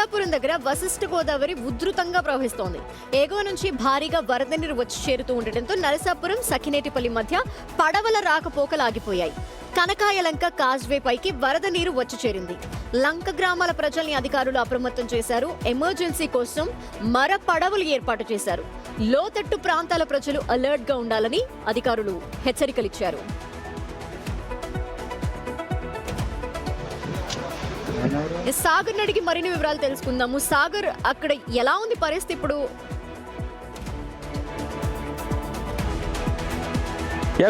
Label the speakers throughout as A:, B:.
A: నరసాపురం దగ్గర వశిష్ఠ గోదావరి ఉధృతంగా ప్రవహిస్తోంది. ఎగువ నుంచి భారీగా వరద నీరు వచ్చి చేరుతూ ఉండటంతో నరసాపురం సఖినేటిపల్లి మధ్య పడవల రాకపోకలు ఆగిపోయాయి. కనకాయలంక కాజ్వే పైకి వరద నీరు వచ్చి చేరింది. లంక గ్రామాల ప్రజల్ని అధికారులు అప్రమత్తం చేశారు. ఎమర్జెన్సీ కోసం మర పడవలు ఏర్పాటు చేశారు. లోతట్టు ప్రాంతాల ప్రజలు అలర్ట్ గా ఉండాలని అధికారులు హెచ్చరికలిచ్చారు. సాగర్ అడిగి మరిన్ని వివరాలు తెలుసుకుందాము. సాగర్, అక్కడ ఎలా ఉంది పరిస్థితి ఇప్పుడు?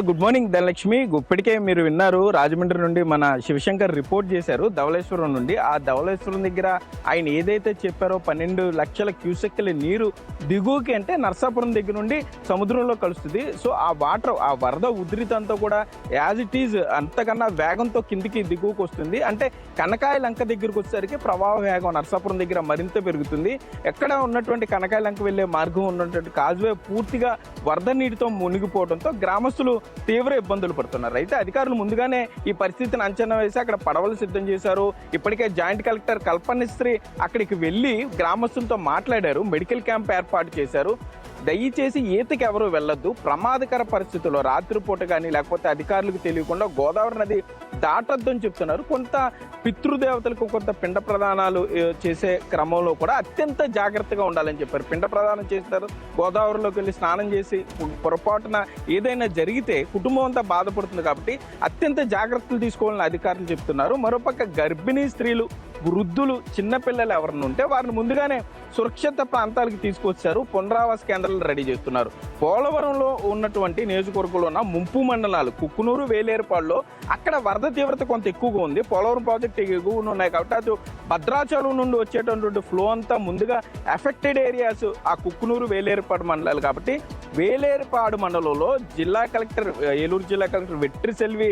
B: Good morning Dhanalakshmi. ఇప్పటికే మీరు విన్నారు, రాజమండ్రి నుండి మన శివశంకర్ రిపోర్ట్ చేశారు ధవళేశ్వరం నుండి. ఆ ధవళేశ్వరం దగ్గర ఆయన ఏదైతే చెప్పారో 12 లక్షల క్యూసెక్కుల నీరు దిగువకి అంటే నరసాపురం దగ్గర నుండి సముద్రంలో కలుస్తుంది. సో ఆ వాటర్, ఆ వరద ఉధృతి అంతా కూడా యాజ్ ఇట్ ఈజ్ అంతకన్నా వేగంతో కిందికి దిగువకు వస్తుంది. అంటే కనకాయ లంక దగ్గరకు వచ్చేసరికి ప్రవాహ వేగం నరసాపురం దగ్గర మరింత పెరుగుతుంది. ఎక్కడ ఉన్నటువంటి కనకాయ లంక వెళ్లే మార్గం ఉన్నటువంటి కాజ్వే పూర్తిగా వరద నీటితో మునిగిపోవడంతో గ్రామస్తులు తీవ్ర ఇబ్బందులు పడుతున్నారు. అయితే అధికారులు ముందుగానే ఈ పరిస్థితిని అంచనా వేసి అక్కడ పడవలు సిద్ధం చేశారు. ఇప్పటికే జాయింట్ కలెక్టర్ కల్పనిశ్రీ అక్కడికి వెళ్ళి గ్రామస్తులతో మాట్లాడారు. మెడికల్ క్యాంప్ ఏర్పాటు చేశారు. దయచేసి ఈతకి ఎవరు వెళ్ళొద్దు, ప్రమాదకర పరిస్థితుల్లో రాత్రిపూట కానీ లేకపోతే అధికారులకు తెలియకుండా గోదావరి నది దాటొద్దు అని చెప్తున్నారు. కొంత పితృదేవతలకు కొంత పిండ ప్రదానాలు చేసే క్రమంలో కూడా అత్యంత జాగ్రత్తగా ఉండాలని చెప్పారు. పిండ ప్రదానం చేస్తారు, గోదావరిలోకి వెళ్ళి స్నానం చేసి పొరపాటున ఏదైనా జరిగితే కుటుంబం అంతా బాధపడుతుంది. కాబట్టి అత్యంత జాగ్రత్తలు తీసుకోవాలని అధికారులు చెప్తున్నారు. మరోపక్క గర్భిణీ స్త్రీలు, వృద్ధులు, చిన్నపిల్లలు ఎవరైనా ఉంటే వారిని ముందుగానే సురక్షిత ప్రాంతాలకు తీసుకొచ్చారు. పునరావాస కేంద్రాలు రెడీ చేస్తున్నారు. పోలవరంలో ఉన్నటువంటి నియోజకవర్గంలో ఉన్న ముంపు మండలాలు కుక్కునూరు, వేలేరుపాడులో అక్కడ వరద తీవ్రత కొంత ఎక్కువగా ఉంది. పోలవరం ప్రాజెక్టు ఎక్కువ ఉన్నాయి కాబట్టి అటు భద్రాచలం నుండి వచ్చేటటువంటి ఫ్లో అంతా ముందుగా ఎఫెక్టెడ్ ఏరియాస్ ఆ కుక్కునూరు, వేలేరుపాడు మండలాలు. కాబట్టి వేలేరుపాడు మండలంలో జిల్లా కలెక్టర్, ఏలూరు జిల్లా కలెక్టర్ వెట్రిసెల్వి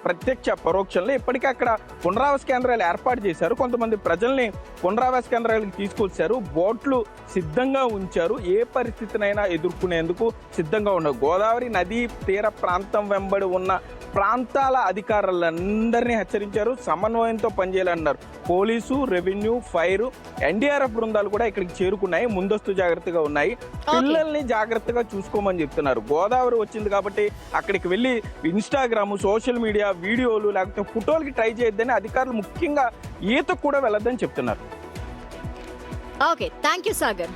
B: ప్రత్యక్ష పరోక్షంలో ఇప్పటికే అక్కడ పునరావాస కేంద్రాలు ఏర్పాటు చేశారు. కొంతమంది ప్రజల్ని పునరావాస కేంద్రాలకు తీసుకొచ్చారు. బోట్లు సిద్ధంగా ఉంచారు. ఏ పరిస్థితినైనా ఎదుర్కొనేందుకు సిద్ధంగా ఉన్నారు. గోదావరి నదీ తీర ప్రాంతం వెంబడి ఉన్న ప్రాంతాల అధికారులందరినీ హెచ్చరించారు. సమన్వయంతో పనిచేయాలన్నారు. పోలీసు, రెవెన్యూ, ఫైర్, ఎన్డీఆర్ఎఫ్ బృందాలు కూడా ఇక్కడికి చేరుకున్నాయి. ముందస్తు జాగ్రత్తగా ఉన్నాయి. పిల్లల్ని జాగ్రత్తగా చూసుకోమని చెప్తున్నారు. గోదావరి వచ్చింది కాబట్టి అక్కడికి వెళ్ళి ఇన్స్టాగ్రామ్, సోషల్ మీడియా వీడియోలు లేకపోతే ఫోటోలకి ట్రై చేయొద్దని అధికారులు ముఖ్యంగా ఈతకు కూడా వెళ్ళొద్దని చెప్తున్నారు.
A: Okay, thank you Sagar.